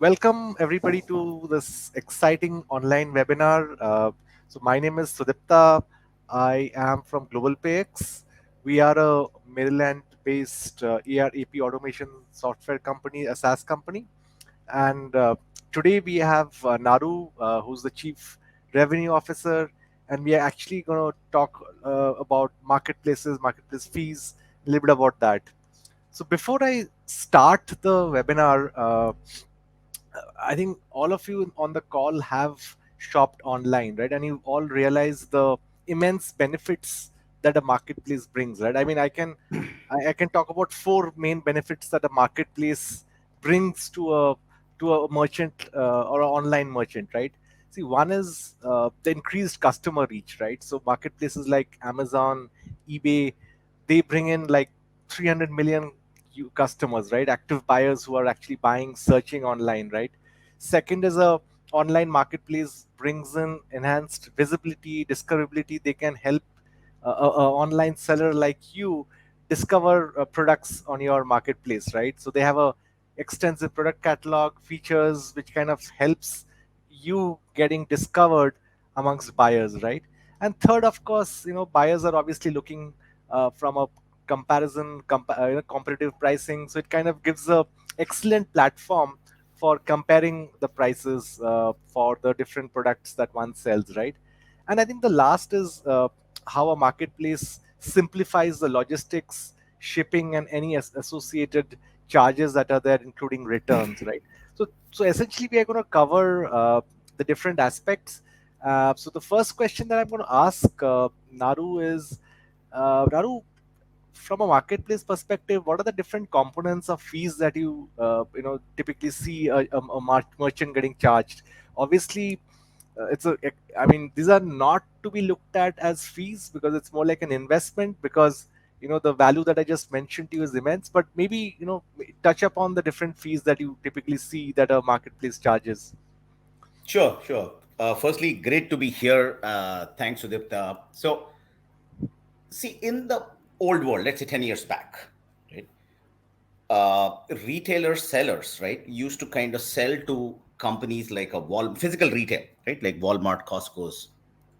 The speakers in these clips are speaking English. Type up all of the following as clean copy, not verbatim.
Welcome everybody to this exciting online webinar. My name is Sudipta. I am from Global PayEX. We are a Maryland-based ERP automation software company, a SaaS company. And today we have Naru, who's the Chief Revenue Officer, and we are actually going to talk about marketplaces, marketplace fees, a little bit about that. So before I start the webinar, I think all of you on the call have shopped online, right? And you all realize the immense benefits that a marketplace brings, right? I mean, I can talk about four main benefits that a marketplace brings to a merchant or an online merchant, right? See, one is the increased customer reach, right? So marketplaces like Amazon, eBay, they bring in like 300 million customers, right? Active buyers who are actually buying, searching online, right? Second is a online marketplace brings in enhanced visibility, discoverability. They can help a online seller like you discover products on your marketplace, right? So they have a extensive product catalog, features which kind of helps you getting discovered amongst buyers, right? And third, of course, buyers are obviously looking from a competitive pricing. So it kind of gives a excellent platform for comparing the prices for the different products that one sells, right? And I think the last is how a marketplace simplifies the logistics, shipping, and any associated charges that are there, including returns, right? So essentially, we are going to cover the different aspects. So the first question that I'm going to ask Naru is, Naru, from a marketplace perspective, what are the different components of fees that you typically see a merchant getting charged? Obviously, I mean, these are not to be looked at as fees because it's more like an investment because the value that I just mentioned to you is immense. But maybe touch upon the different fees that you typically see that a marketplace charges. Sure, sure. Firstly, great to be here. Thanks, Sudipta. So, see, in the old world, let's say 10 years back, right? Retailers, sellers, right, used to kind of sell to companies like physical retail, right, like Walmart, Costco's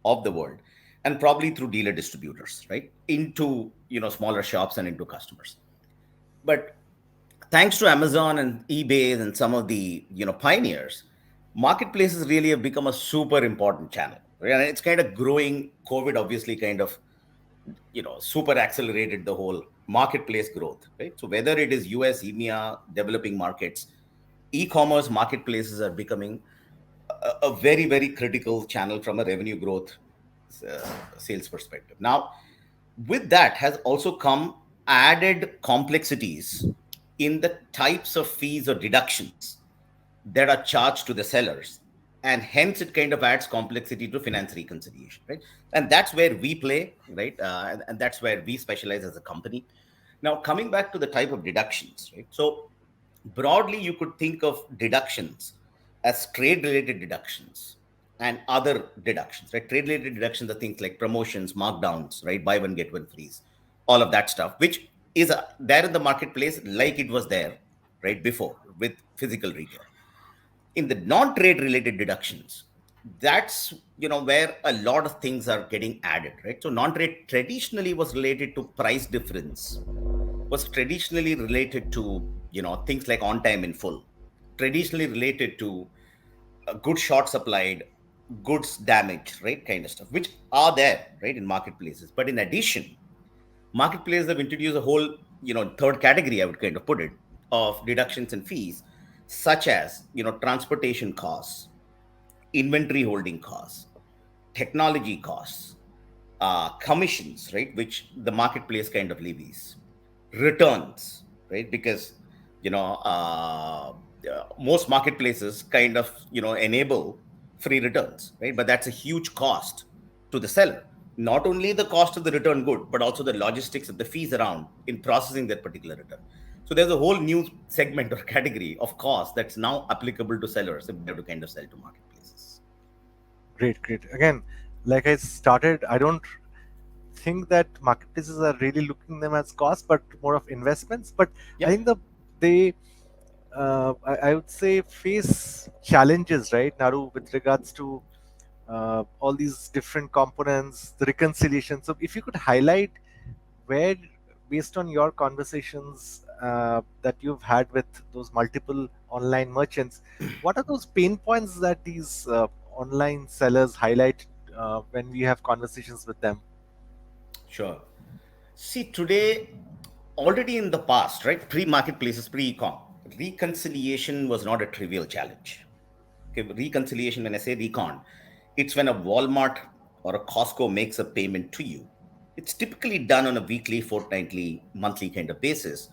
of the world, and probably through dealer distributors, right, into smaller shops and into customers. But thanks to Amazon and eBay and some of the pioneers, marketplaces really have become a super important channel. Right? And it's kind of growing. COVID obviously kind of super accelerated the whole marketplace growth. Right. So whether it is US, EMEA, developing markets, e-commerce marketplaces are becoming a very very critical channel from a revenue growth sales perspective. Now, with that has also come added complexities in the types of fees or deductions that are charged to the sellers, and hence it kind of adds complexity to finance reconciliation, right? And that's where we play, right? And that's where we specialize as a company. Now, coming back to the type of deductions, right? So broadly you could think of deductions as trade related deductions and other deductions, right? Trade related deductions are things like promotions, markdowns, right? Buy one get one freeze, all of that stuff, which is there in the marketplace like it was there right before with physical retail. In the non trade related deductions, that's where a lot of things are getting added, right? So non trade traditionally was related to price difference, was traditionally related to things like on time in full, traditionally related to goods short supplied, goods damaged, right, kind of stuff, which are there right in marketplaces. But in addition, marketplaces have introduced a whole third category, I would kind of put it, of deductions and fees, such as transportation costs, inventory holding costs, technology costs, commissions, right, which the marketplace kind of levies, returns, right, because most marketplaces kind of enable free returns, right, but that's a huge cost to the seller. Not only the cost of the return good, but also the logistics of the fees around in processing that particular return. So there's a whole new segment or category of cost that's now applicable to sellers if they have to kind of sell to marketplaces. Great, great. Again, like I started, I don't think that marketplaces are really looking them as costs, but more of investments. But I Yep. think they I would say face challenges, right, Naru, with regards to all these different components, the reconciliation. So, if you could highlight where, based on your conversations that you've had with those multiple online merchants, what are those pain points that these online sellers highlight when we have conversations with them? Sure. See, today, already in the past, right, pre marketplaces, pre ecom, reconciliation was not a trivial challenge. Okay, reconciliation, when I say recon, it's when a Walmart or a Costco makes a payment to you. It's typically done on a weekly, fortnightly, monthly kind of basis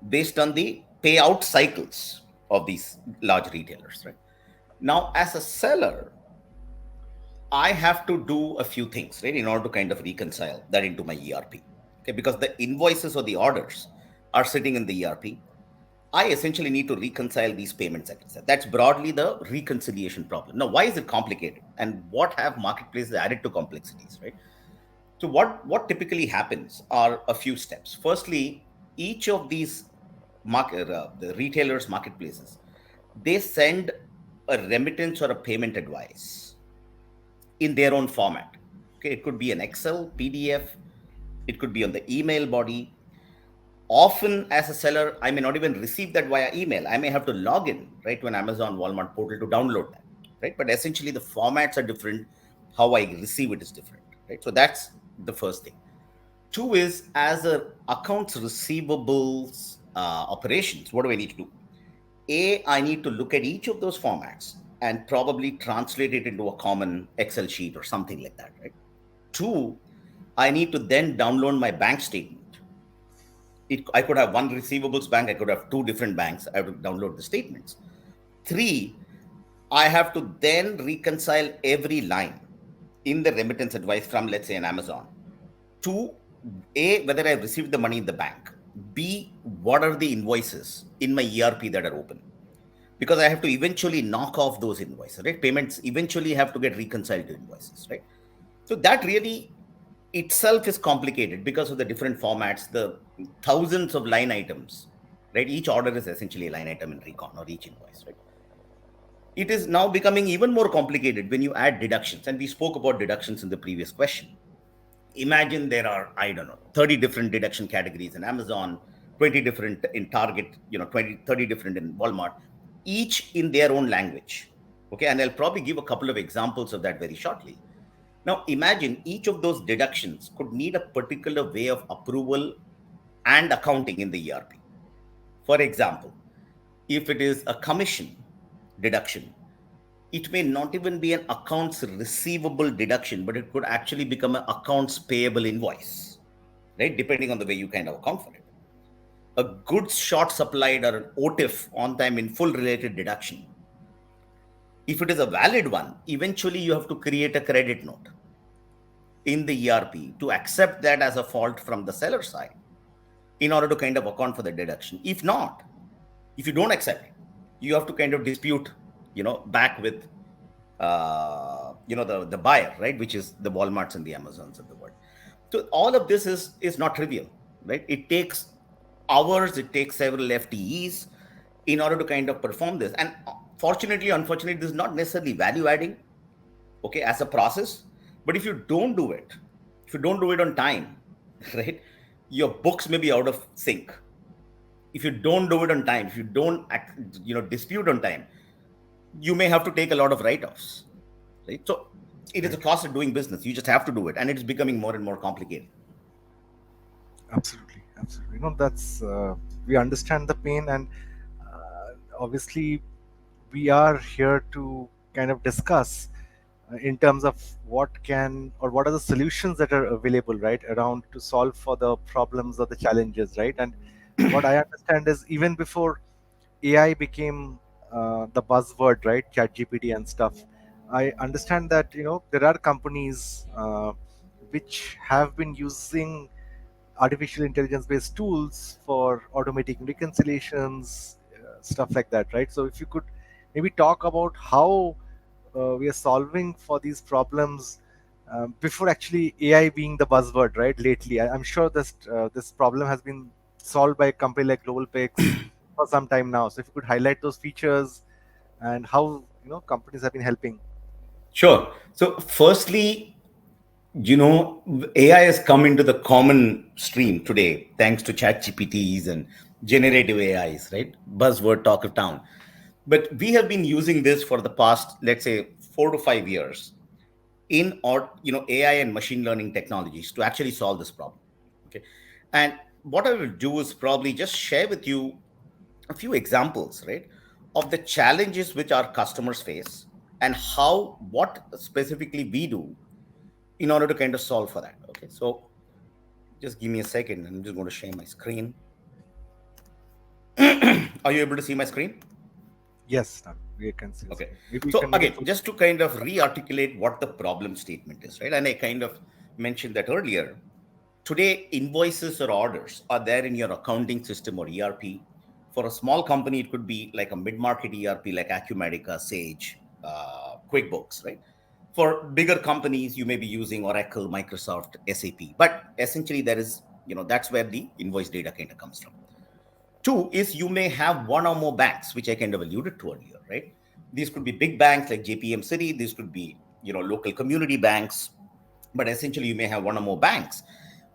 based on the payout cycles of these large retailers, right? Now, as a seller, I have to do a few things, right, in order to kind of reconcile that into my ERP. Okay, because the invoices or the orders are sitting in the ERP. I essentially need to reconcile these payments against that. That's broadly the reconciliation problem. Now, why is it complicated? And what have marketplaces added to complexities, right? So, what typically happens are a few steps. Firstly, each of these the retailers, marketplaces, they send a remittance or a payment advice in their own format. Okay, it could be an Excel, PDF, it could be on the email body. Often, as a seller, I may not even receive that via email. I may have to log in, right, to an Amazon Walmart portal to download that, right? But essentially, the formats are different. How I receive it is different, right? So that's the first thing. Two is, as a accounts receivables operations, what do I need to do? I need to look at each of those formats and probably translate it into a common Excel sheet or something like that, right? Two, I need to then download my bank statement. I could have one receivables bank, I could have two different banks. I have to download the statements. Three, I have to then reconcile every line in the remittance advice from, let's say, an Amazon to A, whether I've received the money in the bank, B, what are the invoices in my ERP that are open. Because I have to eventually knock off those invoices, right? Payments eventually have to get reconciled to invoices, right? So that really itself is complicated because of the different formats, the thousands of line items, right? Each order is essentially a line item in recon or each invoice, right? It is now becoming even more complicated when you add deductions. And we spoke about deductions in the previous question. Imagine there are, I don't know, 30 different deduction categories in Amazon, 20 different in Target, 20, 30 different in Walmart, each in their own language. Okay. And I'll probably give a couple of examples of that very shortly. Now, imagine each of those deductions could need a particular way of approval and accounting in the ERP. For example, if it is a commission deduction, it may not even be an accounts receivable deduction, but it could actually become an accounts payable invoice, right? Depending on the way you kind of account for it. A goods short supplied or an OTIF, on time in full related deduction. If it is a valid one, eventually you have to create a credit note in the ERP to accept that as a fault from the seller side in order to kind of account for the deduction. If not, if you don't accept it, you have to kind of dispute, back with, the buyer, right, which is the Walmarts and the Amazons of the world. So all of this is not trivial, right? It takes hours, it takes several FTEs in order to kind of perform this. And fortunately, unfortunately, this is not necessarily value adding, okay, as a process. But if you don't do it on time, right, your books may be out of sync. If you don't do it on time, if you don't dispute on time, you may have to take a lot of write-offs, right? So it is a Right. cost of doing business. You just have to do it, and it's becoming more and more complicated. Absolutely, absolutely. That's we understand the pain, and obviously, we are here to kind of discuss in terms of what can or what are the solutions that are available, right, around to solve for the problems or the challenges, right? And what I understand is even before AI became the buzzword, right, ChatGPT and stuff. I understand that there are companies which have been using artificial intelligence based tools for automating reconciliations, stuff like that, right? So if you could maybe talk about how we are solving for these problems before actually AI being the buzzword, right? Lately, I'm sure this problem has been solved by a company like Global PayEX for some time now. So if you could highlight those features and how companies have been helping. Sure. So, firstly, AI has come into the common stream today thanks to chat GPTs and generative AIs, right? Buzzword talk of town. But we have been using this for the past, let's say, 4 to 5 years in or AI and machine learning technologies to actually solve this problem. Okay. And what I will do is probably just share with you a few examples, right, of the challenges which our customers face and how what specifically we do in order to kind of solve for that. Okay, so just give me a second. I'm just going to share my screen. Are you able to see my screen? Yes, we can see the Okay. screen. Maybe you So can make it again, full. just to kind of re-articulate what the problem statement is, right? And I kind of mentioned that earlier. Today, invoices or orders are there in your accounting system or ERP. For a small company, it could be like a mid-market ERP like Acumatica, Sage, QuickBooks, right? For bigger companies, you may be using Oracle, Microsoft, SAP. But essentially, there is, that's where the invoice data kind of comes from. Two is you may have one or more banks, which I kind of alluded to earlier, right? These could be big banks like JPM City. These could be, local community banks. But essentially, you may have one or more banks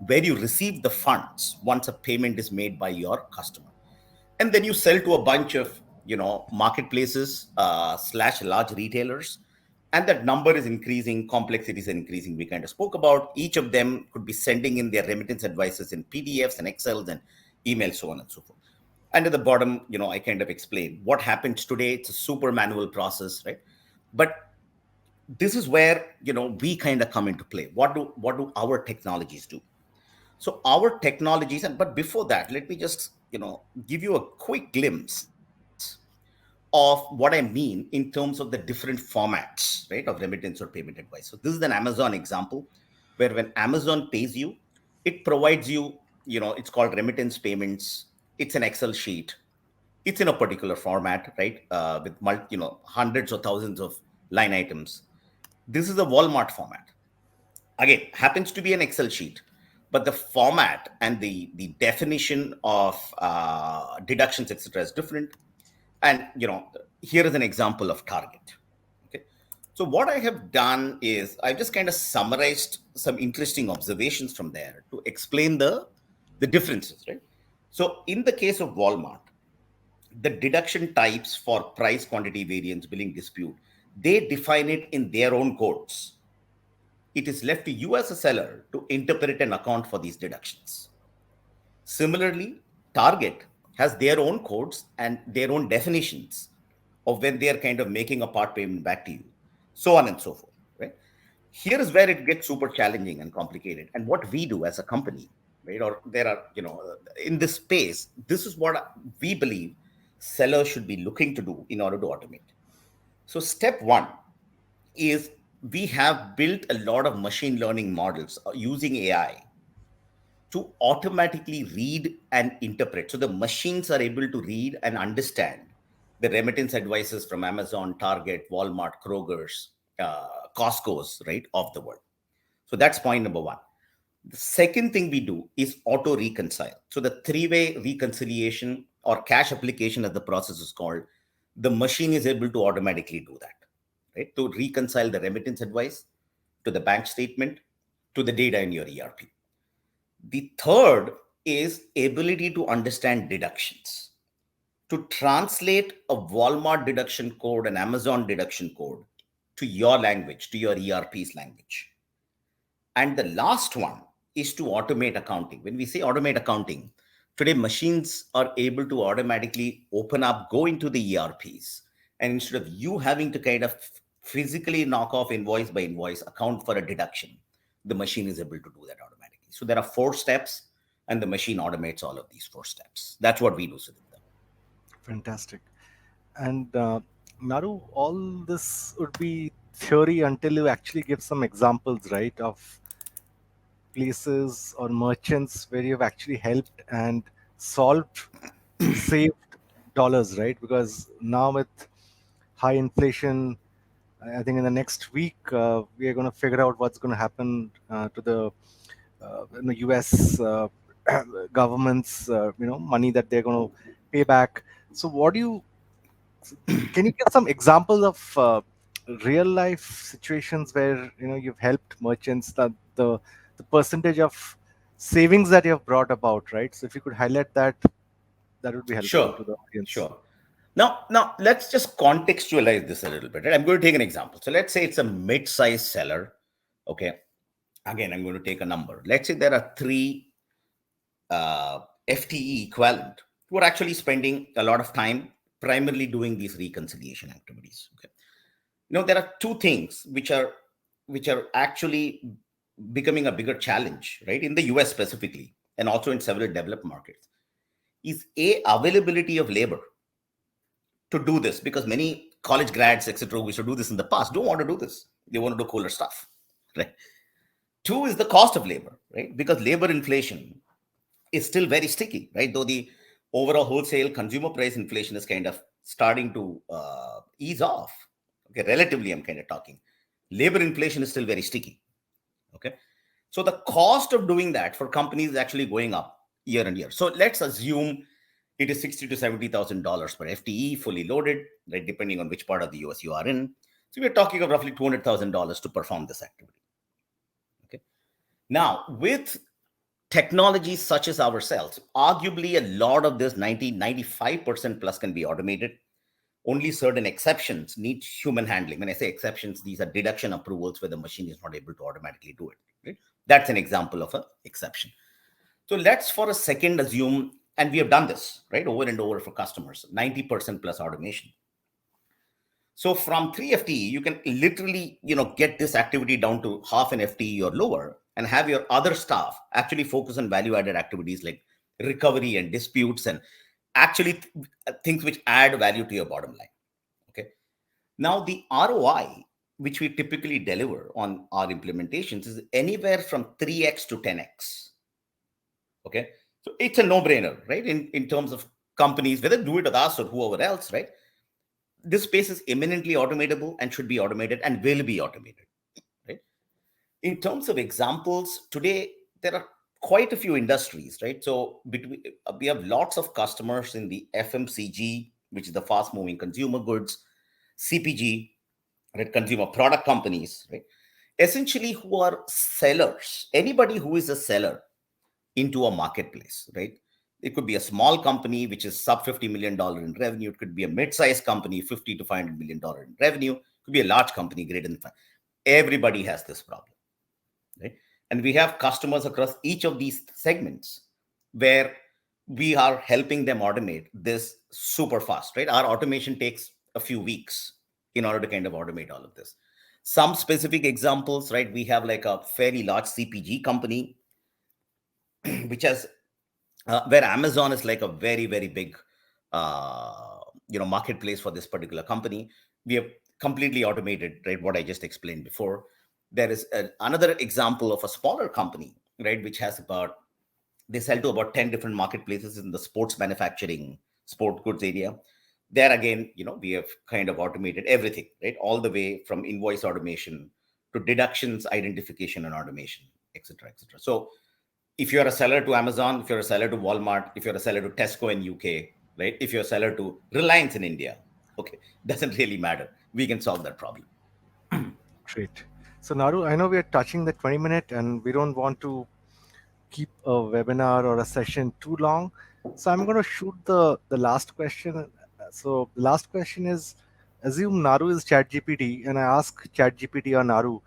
where you receive the funds once a payment is made by your customer, and then you sell to a bunch of marketplaces slash large retailers, and that number is increasing, complexities are increasing. We kind of spoke about each of them could be sending in their remittance advices in PDFs and Excels and emails, so on and so forth. And at the bottom, I kind of explain what happens today. It's a super manual process, right? But this is where we kind of come into play. What do our technologies do? So our technologies, and but before that, let me just give you a quick glimpse of what I mean in terms of the different formats, right, of remittance or payment advice. So this is an Amazon example, where when Amazon pays you, it provides you, it's called remittance payments. It's an Excel sheet. It's in a particular format, right, with hundreds or thousands of line items. This is a Walmart format. Again, happens to be an Excel sheet, but the format and the definition of deductions, etc., is different. And here is an example of Target. Okay, so what I have done is I've just kind of summarized some interesting observations from there to explain the differences, right? So in the case of Walmart, the deduction types for price, quantity, variance, billing, dispute, they define it in their own codes. It is left to you as a seller to interpret and account for these deductions. Similarly, Target has their own codes and their own definitions of when they are kind of making a part payment back to you, so on and so forth. Right? Here is where it gets super challenging and complicated. And what we do as a company, right, or there are, in this space, this is what we believe sellers should be looking to do in order to automate. So, step one is we have built a lot of machine learning models using AI to automatically read and interpret. So the machines are able to read and understand the remittance advices from Amazon, Target, Walmart, Kroger's, Costco's, right, of the world. So that's point number one. The second thing we do is auto reconcile. So the three-way reconciliation or cash application, as the process is called, the machine is able to automatically do that, right? To reconcile the remittance advice to the bank statement to the data in your ERP. The third is ability to understand deductions, to translate a Walmart deduction code, an Amazon deduction code to your language, to your ERP's language. And the last one is to automate accounting. When we say automate accounting, today machines are able to automatically open up, go into the ERPs, and instead of you having to kind of physically knock off invoice by invoice, account for a deduction, the machine is able to do that automatically. So there are 4 steps, and the machine automates all of these 4 steps. That's what we do, Sudipta. Fantastic. And Naru, all this would be theory until you actually give some examples, right, of places or merchants where you've actually helped and solved, saved dollars, right? Because now with high inflation, I think in the next week we are going to figure out what's going to happen to the US. government's money that they're going to pay back. So what do you can you give some examples of real life situations where you've helped merchants, that the percentage of savings that you have brought about, right? So if you could highlight that, that would be helpful Sure, to the audience. sure. Now let's just contextualize this a little bit. Right? I'm going to take an example. So let's say it's a mid-sized seller. Okay. Again, I'm going to take a number. Let's say there are three uh, FTE equivalent who are actually spending a lot of time primarily doing these reconciliation activities. Okay. There are two things which are actually becoming a bigger challenge, right, in the US specifically, and also in several developed markets, is a availability of labor to do this, because many college grads, etc., who used to do this in the past don't want to do this. They want to do cooler stuff, right? Two is the cost of labor, right? Because labor inflation is still very sticky, right? Though the overall wholesale consumer price inflation is kind of starting to ease off. Okay, relatively, I'm kind of talking. Labor inflation is still very sticky. Okay, so the cost of doing that for companies is actually going up year on year. So let's assume it is $60,000 to $70,000 per FTE, fully loaded, right? Depending on which part of the US you are in. So we're talking of roughly $200,000 to perform this activity. Okay. Now, with technologies such as ourselves, arguably a lot of this 95% plus can be automated. Only certain exceptions need human handling. When I say exceptions, these are deduction approvals where the machine is not able to automatically do it. Right? That's an example of an exception. So let's for a second assume, and we have done this right over and over for customers, 90% plus automation. So from 3 FTE, you can literally, get this activity down to half an FTE or lower, and have your other staff actually focus on value-added activities like recovery and disputes, and actually things which add value to your bottom line. Okay. Now the ROI which we typically deliver on our implementations is anywhere from 3x to 10x. Okay. So it's a no-brainer, right? In terms of companies, whether do it with us or whoever else, right? This space is eminently automatable and should be automated and will be automated, right? In terms of examples, today there are quite a few industries, right? So between, we have lots of customers in the FMCG, which is the fast moving consumer goods, CPG, right? Consumer product companies, right? Essentially, who are sellers. Anybody who is a seller into a marketplace, right? It could be a small company which is sub $50 million in revenue. It could be a mid-sized company, 50 to $500 million in revenue. It could be a large company greater than five. Everybody has this problem, right? And we have customers across each of these segments where we are helping them automate this super fast, right? Our automation takes a few weeks in order to kind of automate all of this. Some specific examples, right? We have like a fairly large CPG company, which has where Amazon is like a very, very big, marketplace for this particular company. We have completely automated, right? What I just explained before. There is another example of a smaller company, right? Which has about, they sell to about 10 different marketplaces in the sports manufacturing, sport goods area. There again, we have kind of automated everything, right? All the way from invoice automation to deductions, identification and automation, etc., etc. So if you're a seller to Amazon, if you're a seller to Walmart, if you're a seller to Tesco in UK, right? If you're a seller to Reliance in India, okay, doesn't really matter. We can solve that problem. Great. So Naru, I know we are touching the 20-minute and we don't want to keep a webinar or a session too long. So I'm going to shoot the last question. So the last question is, assume Naru is ChatGPT and I ask ChatGPT or Naru,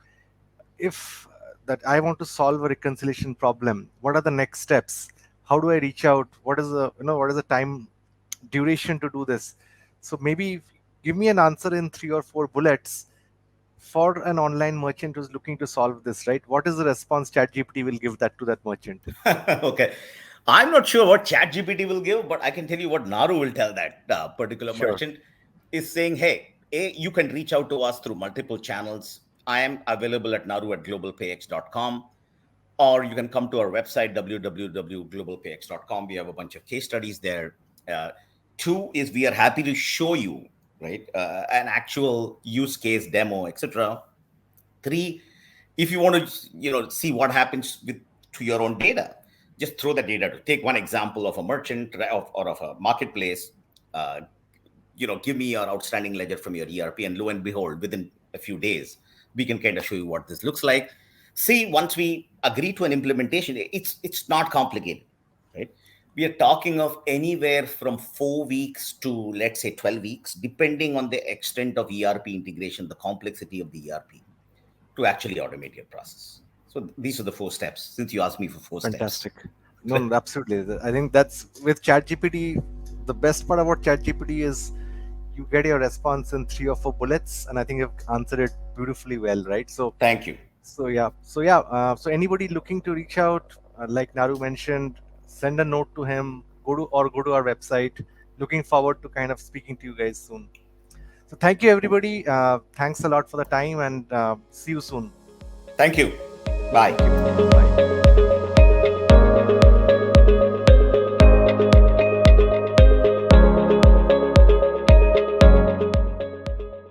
if that I want to solve a reconciliation problem, what are the next steps? How do I reach out? What is the what is the time duration to do this? So maybe give me an answer in 3 or 4 bullets for an online merchant who's looking to solve this, right? What is the response ChatGPT will give that to that merchant? Okay. I'm not sure what ChatGPT will give, but I can tell you what Naru will tell that particular Sure. merchant is saying, hey, you can reach out to us through multiple channels. I am available at naru@globalpayx.com, or you can come to our website, www.globalpayx.com. We have a bunch of case studies there. Uh, Two is we are happy to show you, right, an actual use case demo, etc. Three, if you want to, see what happens with to your own data, just throw the data to take one example of a merchant or of a marketplace. uh, Give me your outstanding ledger from your ERP, and lo and behold, within a few days, we can kind of show you what this looks like. See, once we agree to an implementation, it's not complicated, right? We are talking of anywhere from 4 weeks to, let's say, 12 weeks, depending on the extent of ERP integration, the complexity of the ERP, to actually automate your process. So these are the 4 steps, since you asked me for 4 steps. Fantastic. No, no, absolutely. I think that's with ChatGPT. The best part about ChatGPT is you get your response in 3 or 4 bullets, and I think you've answered it beautifully well, right? So, Thank you. so anybody looking to reach out, like Naru mentioned, send a note to him. Go to our website. Looking forward to kind of speaking to you guys soon. So, thank you, everybody. Thanks a lot for the time, and see you soon. Thank you. Thank you. Bye. Bye.